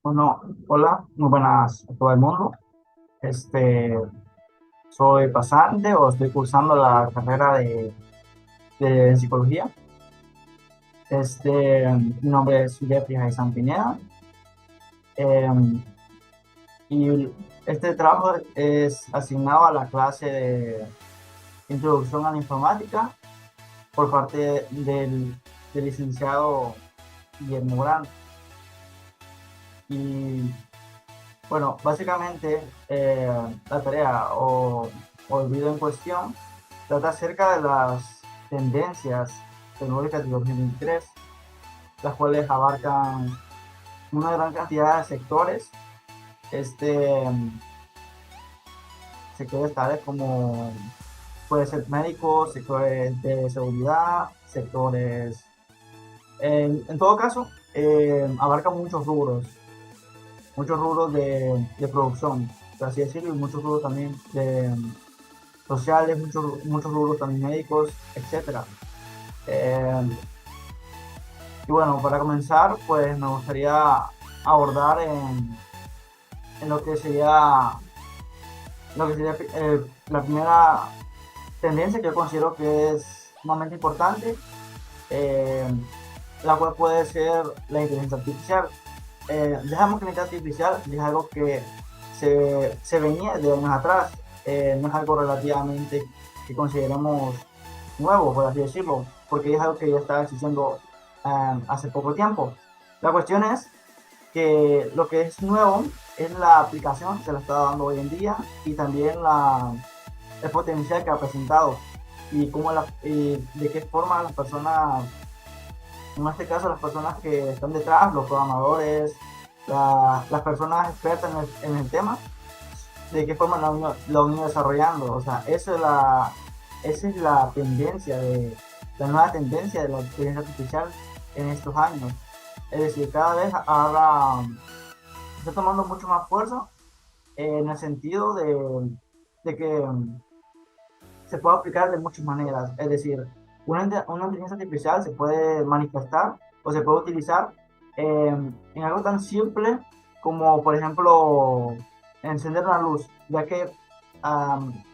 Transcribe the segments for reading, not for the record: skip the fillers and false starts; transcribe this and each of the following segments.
Bueno, hola, muy buenas a todo el mundo. Este, Soy pasante o estoy cursando la carrera de psicología. Mi nombre es Jeffrey Jason Pineda. em, y este trabajo es asignado a la clase de Introducción a la Informática por parte del licenciado Guillermo Brand. Y bueno, básicamente la tarea o el video en cuestión trata acerca de las tendencias tecnológicas de 2023, las cuales abarcan una gran cantidad de sectores, este, sectores tales como puede ser médicos, sectores de seguridad, sectores, en todo caso, abarca muchos rubros de producción, por así decirlo, y muchos rubros también de sociales, muchos rubros también médicos, etcétera. Eh, y bueno, para comenzar, pues me gustaría abordar en lo que sería la primera tendencia que yo considero que es sumamente importante, eh, la cual puede ser la inteligencia artificial. Dejamos que la inteligencia artificial es algo que se venía de años atrás, no es algo relativamente que consideremos nuevo, por así decirlo, porque es algo que ya estaba existiendo hace poco tiempo. La cuestión es que lo que es nuevo es la aplicación que se le está dando hoy en día y también el potencial que ha presentado y, y de qué forma las personas, en este caso las personas que están detrás, los programadores, las personas expertas en el tema, de qué forma lo han ido desarrollando. O sea, esa es la tendencia la nueva tendencia de la inteligencia artificial en estos años. Es decir, cada vez ahora está tomando mucho más fuerza en el sentido de que se puede aplicar de muchas maneras. Es decir, una inteligencia artificial se puede manifestar o se puede utilizar en algo tan simple como, por ejemplo, encender una luz, ya que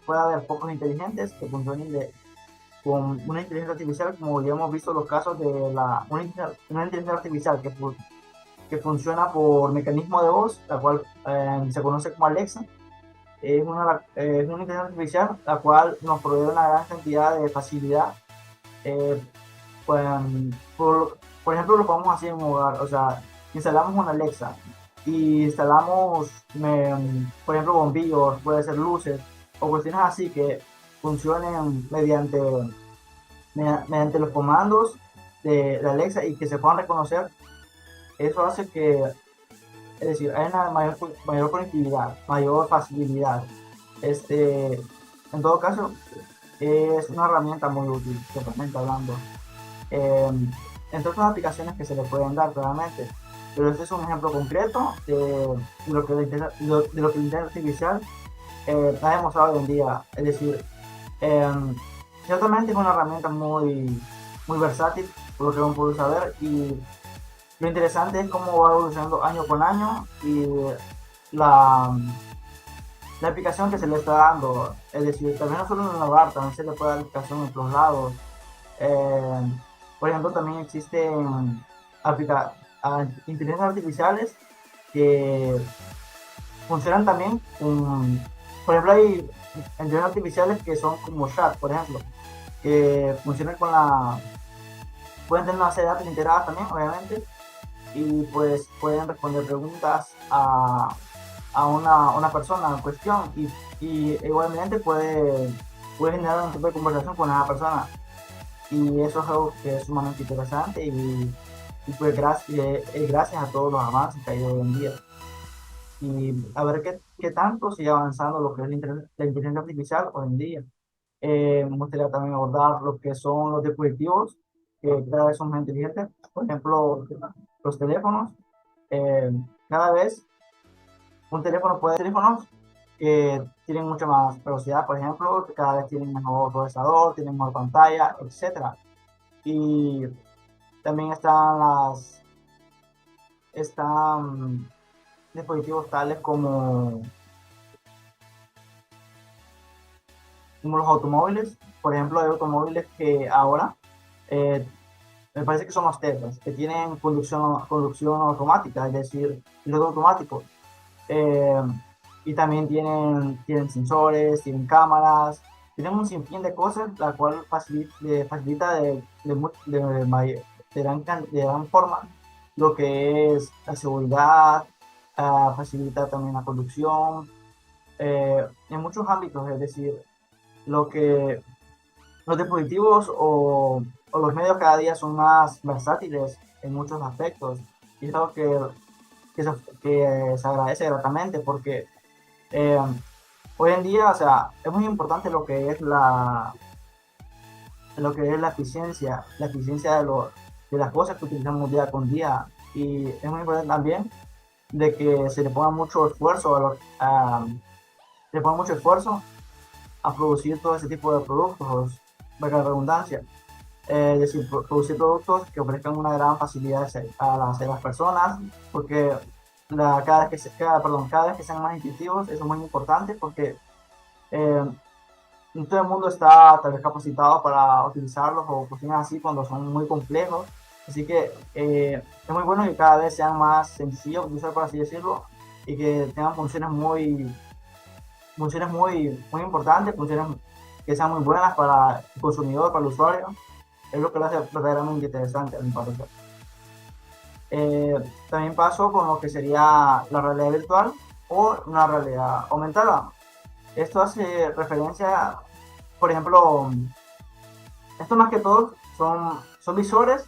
puede haber focos inteligentes que funcionen con una inteligencia artificial, como ya hemos visto los casos de una inteligencia artificial que funciona por mecanismo de voz, la cual se conoce como Alexa. Es una inteligencia artificial la cual nos provee una gran cantidad de facilidad. eh, pues, por ejemplo, lo podemos hacer en un hogar. O sea, instalamos una Alexa y instalamos, por ejemplo, bombillos, puede ser luces o cuestiones así que funcionen mediante los comandos de Alexa y que se puedan reconocer. Eso hace que, es decir, hay una mayor conectividad, mayor facilidad. Este, en todo caso, es una herramienta muy útil, totalmente hablando. Eh, Entre otras aplicaciones que se le pueden dar claramente, pero este es un ejemplo concreto de lo que la inteligencia artificial ha demostrado hoy en día. Es decir, eh, ciertamente es una herramienta muy versátil, por lo que uno puede saber, y lo interesante es cómo va evolucionando año con año y la, la aplicación que se le está dando. Es decir, también no solo en el hogar, también se le puede dar aplicación en otros lados. Eh, por ejemplo, también existen inteligencias artificiales que funcionan también por ejemplo, hay inteligencias artificiales que son como chat, por ejemplo, que funcionan pueden tener una serie de datos integradas también, obviamente, y pues pueden responder preguntas a una persona en cuestión y igualmente puede generar un tipo de conversación con esa persona. Y eso es algo que es sumamente interesante y pues gracias a todos los avances que hay hoy en día. Y a ver qué tanto sigue avanzando lo que es la inteligencia artificial hoy en día. Me gustaría también abordar lo que son los dispositivos que cada vez son más inteligentes. Por ejemplo, los teléfonos. Eh, Cada vez teléfonos que tienen mucha más velocidad, por ejemplo, cada vez tienen mejor procesador, tienen mejor pantalla, etcétera. Y también están dispositivos tales como los automóviles. Por ejemplo, hay automóviles que ahora eh, me parece que son los Teslas, que tienen conducción automática, es decir, piloto automático. Eh, y también tienen sensores, tienen cámaras, tienen un sinfín de cosas, la cual facilita de gran forma lo que es la seguridad, facilita también la conducción, en muchos ámbitos, es decir, lo que los dispositivos o los medios cada día son más versátiles en muchos aspectos y es algo que se, se agradece gratamente porque eh, hoy en día, o sea, es muy importante lo que es la eficiencia de las cosas que utilizamos día con día y es muy importante también de que se le ponga mucho esfuerzo se le ponga mucho esfuerzo a producir todo ese tipo de productos, valga la redundancia. Es decir, producir productos que ofrezcan una gran facilidad a las personas, porque cada vez que sean más intuitivos, eso es muy importante porque eh, no todo el mundo está tal vez capacitado para utilizarlos o cuestiones así cuando son muy complejos. Así que es muy bueno que cada vez sean más sencillos de usar, por así decirlo, y que tengan muy importantes, funciones que sean muy buenas para el consumidor, para el usuario. Es lo que lo hace verdaderamente interesante, a mi parecer. Eh, También paso con lo que sería la realidad virtual o una realidad aumentada. Esto hace referencia, por ejemplo, esto más que todo son visores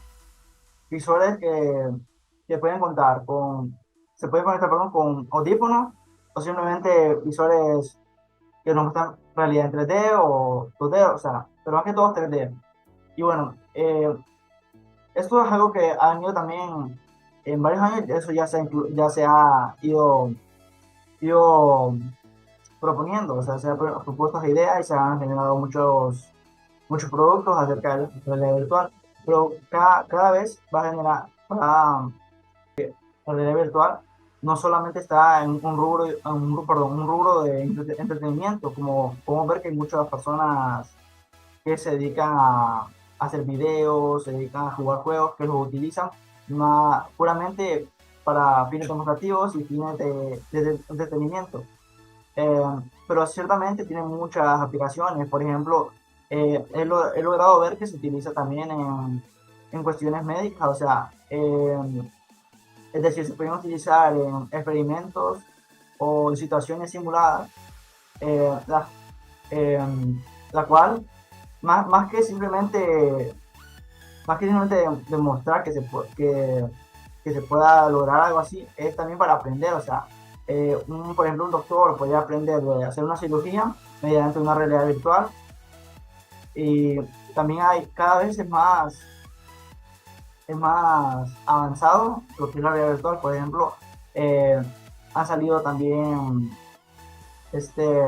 que pueden contar se pueden conectar, perdón, con audífonos o simplemente visores que nos muestran realidad en 3D o 2D, o sea, pero más que todo 3D. Y bueno, esto es algo que ha venido también en varios años, eso ya se ha ido proponiendo, o sea, se han propuesto ideas y se han generado muchos productos acerca de la realidad virtual, pero cada vez va a generar, la realidad virtual no solamente está en un rubro de entretenimiento, como podemos ver que hay muchas personas que se dedican a hacer videos, se dedican a jugar juegos, que los utilizan puramente para fines demostrativos y fines de entretenimiento. Eh, pero ciertamente tiene muchas aplicaciones. Por ejemplo, he logrado ver que se utiliza también en cuestiones médicas, o sea, es decir, se pueden utilizar en experimentos o en situaciones simuladas, eh, la, eh, la cual, más que simplemente demostrar que se pueda lograr algo así, es también para aprender, o sea, por ejemplo, un doctor podría aprender de hacer una cirugía mediante una realidad virtual y también hay cada vez es más avanzado lo que es la realidad virtual. Por ejemplo, eh, han salido también este,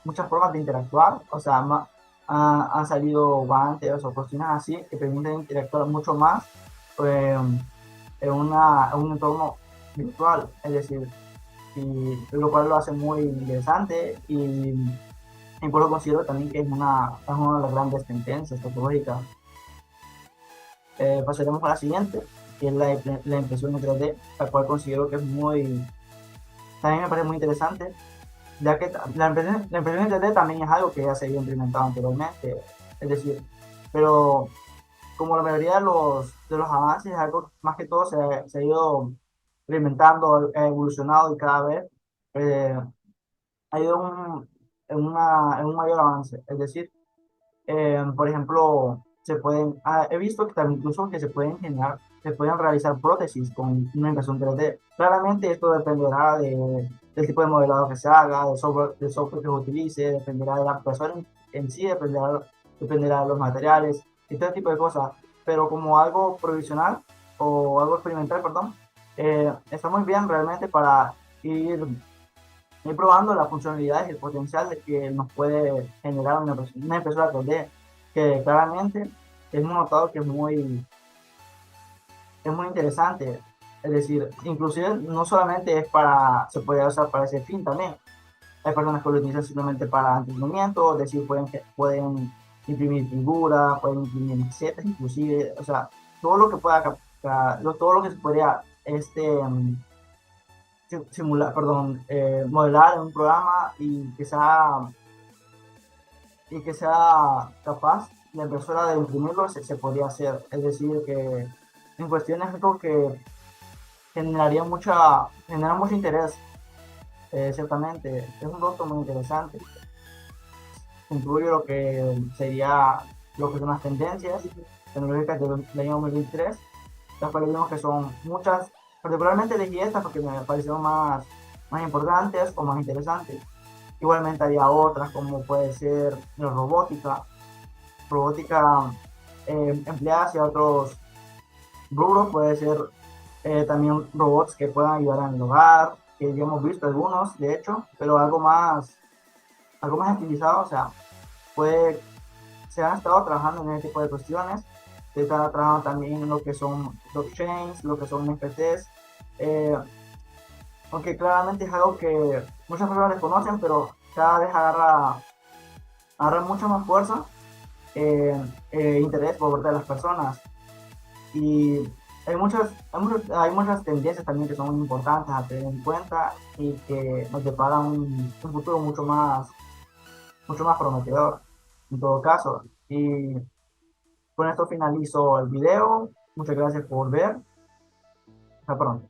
muchas formas de interactuar, o sea, han salido guantes o cuestiones así que permiten interactuar mucho más eh, en un entorno virtual, es decir, y lo cual lo hace muy interesante y por lo considero también que es una de las grandes tendencias tecnológicas. Pasaremos a la siguiente, que es la impresión en 3D, la cual considero que es también me parece muy interesante, ya que la impresión en 3D también es algo que ya se había implementado anteriormente, es decir, pero como la mayoría de los avances, algo más que todo se ha ido implementando, ha evolucionado y cada vez eh, ha ido en un mayor avance, es decir, por ejemplo, he visto que también incluso que se pueden realizar prótesis con una impresión 3D. Claramente esto dependerá del tipo de modelado que se haga, del software que se utilice, dependerá de la persona en sí, dependerá de los materiales y todo tipo de cosas. Pero como algo provisional o algo experimental, perdón, está muy bien realmente para ir probando las funcionalidades y el potencial de que nos puede generar una impresora 3D, que claramente hemos notado que es muy interesante. Es decir, inclusive no solamente es para, se puede usar para ese fin también. Hay personas que lo utilizan simplemente para entretenimiento, es decir, pueden imprimir figuras, pueden imprimir maquetas, inclusive, o sea, todo lo que pueda, todo lo que se podría simular, perdón, modelar en un programa y que sea capaz la impresora de imprimirlo, se podría hacer. Es decir, que en cuestiones algo que genera mucho interés, ciertamente. Es un rostro muy interesante. Incluye lo que sería lo que son las tendencias tecnológicas del año 2023, las cuales vimos que son muchas, particularmente elegí estas porque me parecieron más importantes o más interesantes. Igualmente había otras como puede ser la robótica empleada hacia otros rubros, puede ser también robots que puedan ayudar en el hogar, que ya hemos visto algunos, de hecho, pero algo más estilizado, o sea, puede, se han estado trabajando en ese tipo de cuestiones, se está trabajando también en lo que son blockchains, lo que son NFTs, eh, aunque claramente es algo que muchas personas desconocen, pero cada vez agarra mucha más fuerza, interés por parte de las personas. Y hay muchas tendencias también que son muy importantes a tener en cuenta y que nos deparan un futuro mucho más prometedor en todo caso. Y con esto finalizo el video. Muchas gracias por ver. Hasta pronto.